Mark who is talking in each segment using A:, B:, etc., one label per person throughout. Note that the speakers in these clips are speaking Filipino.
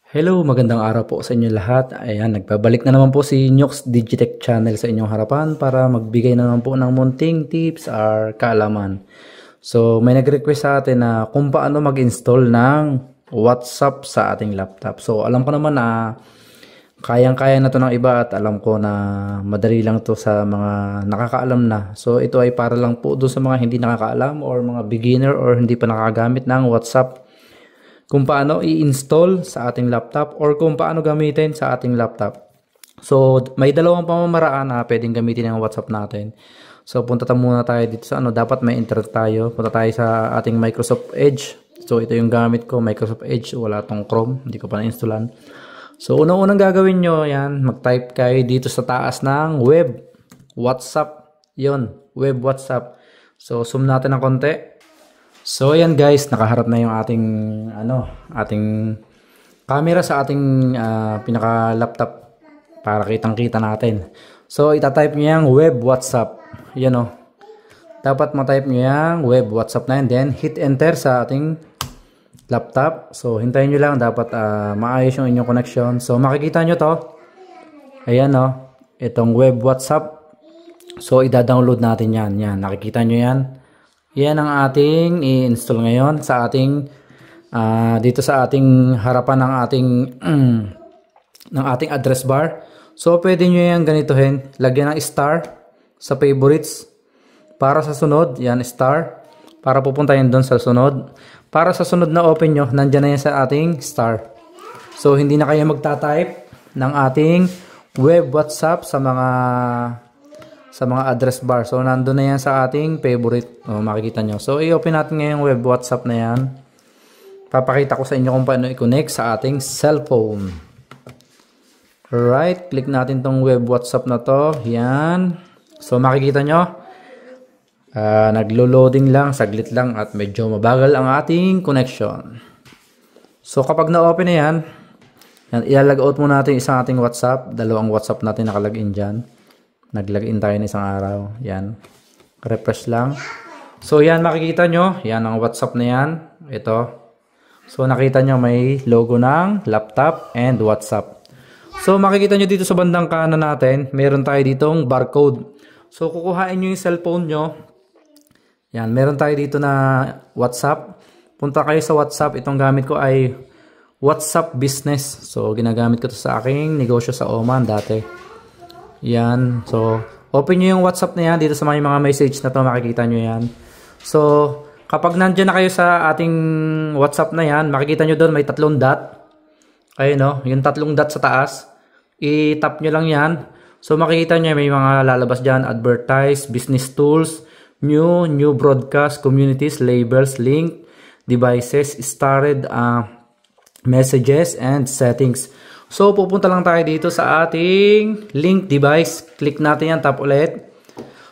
A: Hello, magandang araw po sa inyo lahat. Ayan, nagbabalik na naman po si Nyox Digitech Channel sa inyong harapan para magbigay na naman po ng munting tips or kaalaman. So, may nag-request sa atin na kung paano mag-install ng WhatsApp sa ating laptop. So, alam ko naman na kayang-kaya na to ng iba at alam ko na madali lang to sa mga nakakaalam na. So, ito ay para lang po doon sa mga hindi nakakaalam or mga beginner or hindi pa nakagamit ng WhatsApp, kung paano i-install sa ating laptop or kung paano gamitin sa ating laptop. So, may dalawang pamamaraan na pwedeng gamitin ng WhatsApp natin. So, punta muna tayo dito sa dapat may internet tayo. Punta tayo sa ating Microsoft Edge. So, ito yung gamit ko, Microsoft Edge. Wala tong Chrome, hindi ko pa na-installan. So, unang-unang gagawin nyo, yan, mag-type kayo dito sa taas ng web WhatsApp. Yun, web WhatsApp. So, zoom natin ng konti. So ayan guys, nakaharap na yung ating camera sa ating pinaka laptop para kitang-kita natin. So ita-type niyo yung web WhatsApp. Yan o. Dapat ma-type niyo yung web WhatsApp na yan, then hit enter sa ating laptop. So hintayin niyo lang, dapat maayos yung inyong connection. So makikita niyo to. Ayan o, itong web WhatsApp. So ida-download natin yan. Yan, nakikita niyo yan. Yan ang ating i-install ngayon sa ating dito sa ating harapan ng ating address bar. So pwede nyo yan ganitohin, lagyan ng star sa favorites para sa sunod, yan star para pupunta yan doon sa sunod. Para sa sunod na open nyo, nandiyan na yan sa ating star. So hindi na kayo magta-type ng ating web WhatsApp sa mga address bar. So, nandun na yan sa ating favorite. Makikita nyo. So, i-open natin ngayong web WhatsApp na yan. Papakita ko sa inyo kung paano i-connect sa ating cellphone. Alright. Click natin tong web WhatsApp na to. Yan. So, makikita nyo. Naglo-loading lang. Saglit lang. At medyo mabagal ang ating connection. So, kapag na-open na yan, ilalog out muna natin isang ating WhatsApp. Dalawang WhatsApp natin nakalagin dyan. Nag-login tayo ng isang araw. Yan. Refresh lang. So, yan makikita nyo. Yan ang WhatsApp na yan. Ito. So, nakita nyo may logo ng laptop and WhatsApp. So, makikita nyo dito sa bandang kanan natin, meron tayo ditong barcode. So, kukuhain nyo yung cellphone nyo. Yan. Meron tayo dito na WhatsApp. Punta kayo sa WhatsApp. Itong gamit ko ay WhatsApp Business. So, ginagamit ko to sa aking negosyo sa Oman dati. Yan. So, open nyo yung WhatsApp na yan. Dito sa mga message na to, makikita nyo yan. So, kapag nandyan na kayo sa ating WhatsApp na yan, makikita nyo doon may tatlong dot. Ayun no, yung tatlong dot sa taas. I-tap nyo lang yan. So, makikita nyo may mga lalabas dyan. Advertise, business tools, new broadcast, communities, labels, link, devices, started, messages, and settings. So, pupunta lang tayo dito sa ating link device. Click natin yan, tap ulit.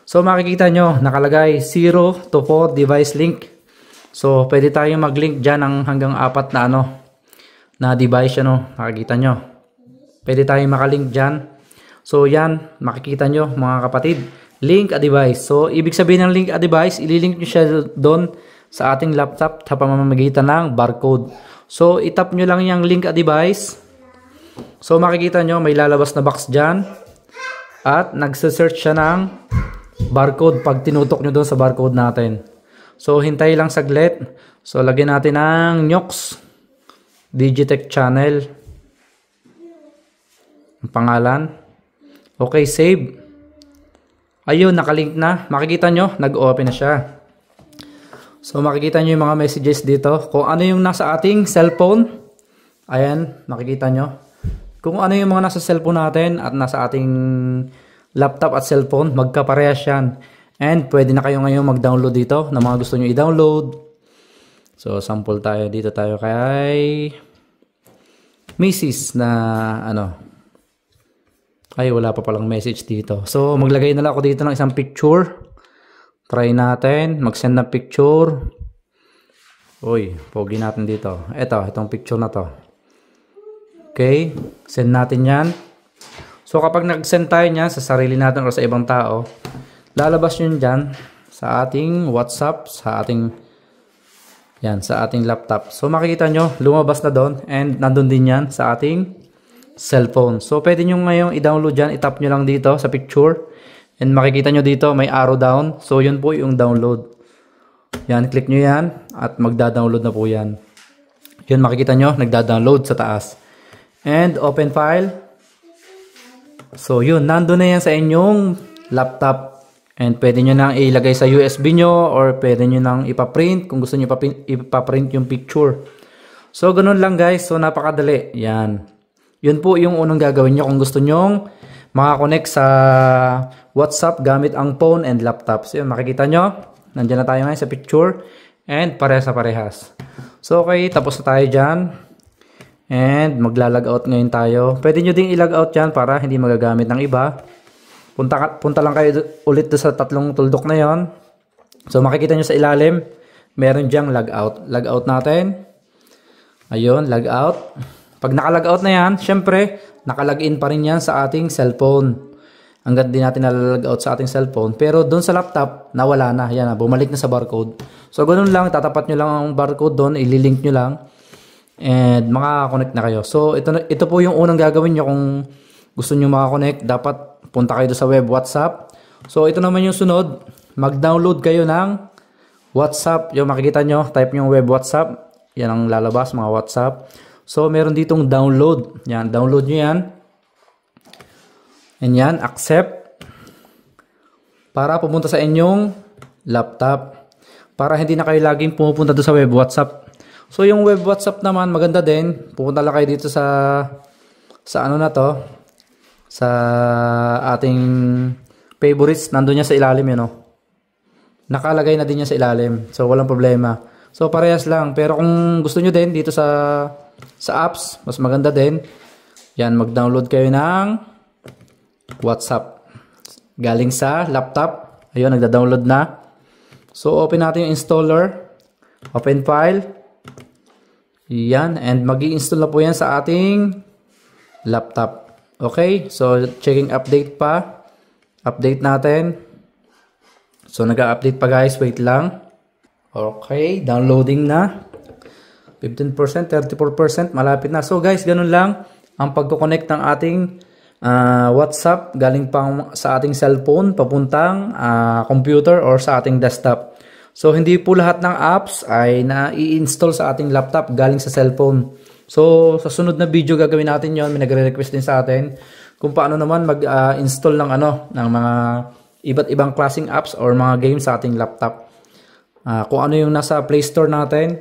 A: So, makikita nyo, nakalagay 0 to 4 device link. So, pwede tayong mag-link dyan ng hanggang 4 na device. Makikita nyo. Pwede tayong makalink dyan. So, yan, makikita nyo mga kapatid. Link a device. So, ibig sabihin ng link a device, ililink nyo siya doon sa ating laptop sa pamamagitan ng barcode. So, itap nyo lang yung link a device. So, makikita nyo, may lalabas na box dyan. At nagsesearch siya ng barcode pag tinutok nyo doon sa barcode natin. So, hintay lang saglit. So, lagyan natin ng Nyox Digitech Channel. Ang pangalan. Okay, save. Ayun, nakalink na. Makikita nyo, nag-open na siya. So, makikita nyo yung mga messages dito. Kung ano yung nasa ating cellphone. Ayan, makikita nyo. Kung ano yung mga nasa cellphone natin at nasa ating laptop at cellphone, magkaparehas yan. And pwede na kayo ngayon mag-download dito na mga gusto nyo i-download. So, sample tayo. Dito tayo kay Mrs. na ay, wala pa palang message dito. So, maglagay na lang ako dito ng isang picture. Try natin. Mag-send ng picture. Uy, pogi natin dito. Itong picture na to. Okay, send natin yan. So, kapag nag-send tayo niyan sa sarili natin o sa ibang tao, lalabas yun dyan sa ating WhatsApp, sa ating Yan, sa ating laptop. So makikita nyo, lumabas na doon and nandun din yan sa ating cellphone. So pwede nyo ngayong i-download yan, itap nyo lang dito sa picture. And makikita nyo dito, may arrow down. So yun po yung download. Yan, click nyo yan at magda-download na po yan. Yun, makikita nyo, nagda-download sa taas. And open file. So yun, nandun na yan sa inyong laptop. And pwede nyo nang ilagay sa USB nyo or pwede nyo nang ipaprint kung gusto nyo ipaprint yung picture. So ganun lang guys, so napakadali. Yan. Yun po yung unang gagawin nyo kung gusto nyong makakonect sa WhatsApp gamit ang phone and laptop. So yun, makikita nyo. Nandiyan na tayo ngayon sa picture. And parehas na parehas. So okay, tapos na tayo dyan. And magla-log out ngayon tayo. Pwede nyo ding i-log out dyan para hindi magagamit ng iba. Punta lang kayo ulit sa tatlong tuldok na yon. So makikita nyo sa ilalim, meron dyang log out. Log out natin. Ayun, log out. Pag naka-log out na yan, syempre, naka-log in pa rin yan sa ating cellphone. Hanggang din natin nalog out sa ating cellphone. Pero doon sa laptop, nawala na. Yan na, bumalik na sa barcode. So ganun lang, tatapat nyo lang ang barcode doon, ililink nyo lang. And makaka-connect na kayo. So ito po yung unang gagawin nyo kung gusto nyo makakonect. Dapat punta kayo sa web WhatsApp. So ito naman yung sunod. Mag-download kayo ng WhatsApp. Yung makikita nyo, type nyo web WhatsApp. Yan ang lalabas, mga WhatsApp. So meron ditong download. Yan, download nyo yan. And yan, accept. Para pumunta sa inyong laptop. Para hindi na kayo laging pumupunta doon sa web WhatsApp. So yung web WhatsApp naman, maganda din. Pupunta lang kayo dito sa ano na to. Sa ating favorites, nandun niya sa ilalim yun, no? Nakalagay na din niya sa ilalim. So, walang problema. So, parehas lang. Pero kung gusto nyo din, dito sa apps, mas maganda din. Yan, mag-download kayo ng WhatsApp. Galing sa laptop. Ayun, nagda-download na. So, open natin yung installer. Open file. Yan, and mag-i-install na po yan sa ating laptop. Okay, so checking update pa. Update natin. So nag-update pa guys, wait lang. Okay, downloading na. 15%, 34%, malapit na. So guys, ganun lang ang pagko-connect ng ating WhatsApp galing pang sa ating cellphone papuntang computer or sa ating desktop. So hindi po lahat ng apps ay na-i-install sa ating laptop galing sa cellphone. So, sa sunod na video gagawin natin yon. May nagre-request din sa atin kung paano naman mag-install ng ng mga iba't ibang klaseng apps or mga games sa ating laptop. Kung ano yung nasa Play Store natin,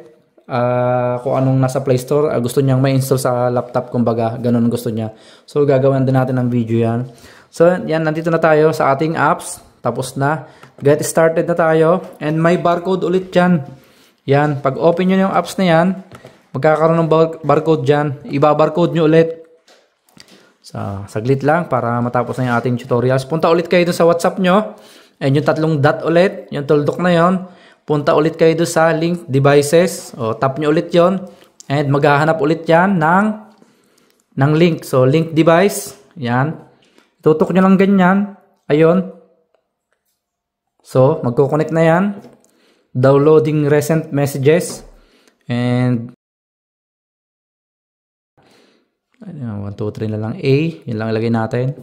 A: kung anong nasa Play Store, gusto niyang ma-install sa laptop, kumbaga, ganun gusto niya. So, gagawin din natin ng video yan. So, yan, nandito na tayo sa ating apps. Tapos na. Get started na tayo. And may barcode ulit dyan. Yan, pag open nyo yung apps na yan, magkakaroon ng barcode dyan. Iba-barcode nyo ulit. So, saglit lang para matapos na yung ating tutorials. Punta ulit kayo dun sa WhatsApp nyo. And yung tatlong dot ulit. Yung tuldok na yon. Punta ulit kayo dun sa link devices. O, tap nyo ulit yon. And maghahanap ulit yan ng link. So, link device. Yan. Tutok nyo lang ganyan. Ayun. So, magkoconnect na yan. Downloading recent messages. And 1, 2, 3 na lang A. Yun lang ilagay natin.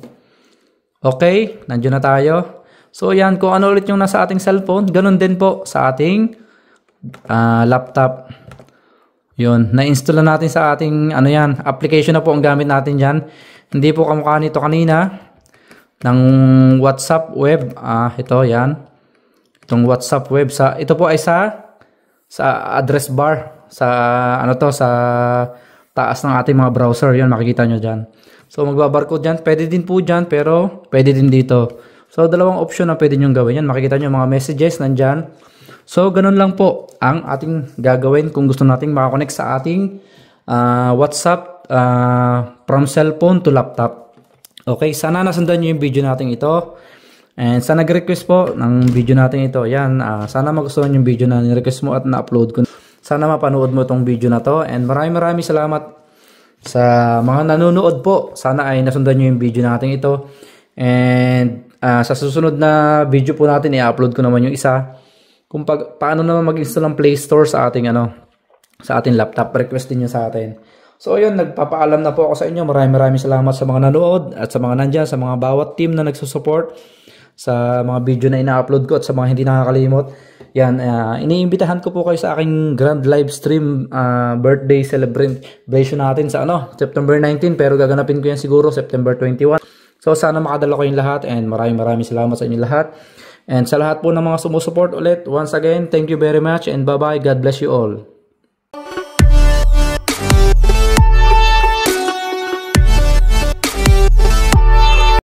A: Okay. Nandiyan na tayo. So, yan. Kung ano ulit yung nasa ating cellphone, ganun din po sa ating laptop. Yun. Na-install na natin sa ating application na po ang gamit natin dyan. Hindi po kamukha nito kanina. Ng WhatsApp web. Ito, yan. Itong WhatsApp web. Ito po ay sa address bar. Sa taas ng ating mga browser. Yun, makikita nyo dyan. So, magbabarcode dyan. Pwede din po dyan, pero pwede din dito. So, dalawang option na pwede nyo gawin. Yan, makikita nyo mga messages nandyan. So, ganun lang po ang ating gagawin kung gusto nating makakonect sa ating WhatsApp from cellphone to laptop. Okay, sana nasundan nyo yung video natin ito. And sa nag-request po ng video natin ito, yan, sana magustuhan yung video na ni-request mo at na-upload ko. Sana mapanood mo itong video na to. And maraming salamat sa mga nanonood po. Sana ay nasundan nyo yung video natin ito. And sa susunod na video po natin, i-upload ko naman yung isa kung paano naman mag-install ng Play Store sa ating sa ating laptop. Request din nyo sa atin. So ayun, nagpapaalam na po ako sa inyo. Maraming salamat sa mga nanood at sa mga nandyan, sa mga bawat team na nagsusupport sa mga video na ina-upload ko at sa mga hindi nakakalimot. Yan, iniimbitahan ko po kayo sa aking grand live stream birthday celebration natin sa September 19, pero gaganapin ko yan siguro September 21. So sana makadala ko yung lahat, and maraming salamat sa inyo lahat. And sa lahat po ng mga sumusuport ulit, once again, thank you very much, and bye-bye. God bless you all.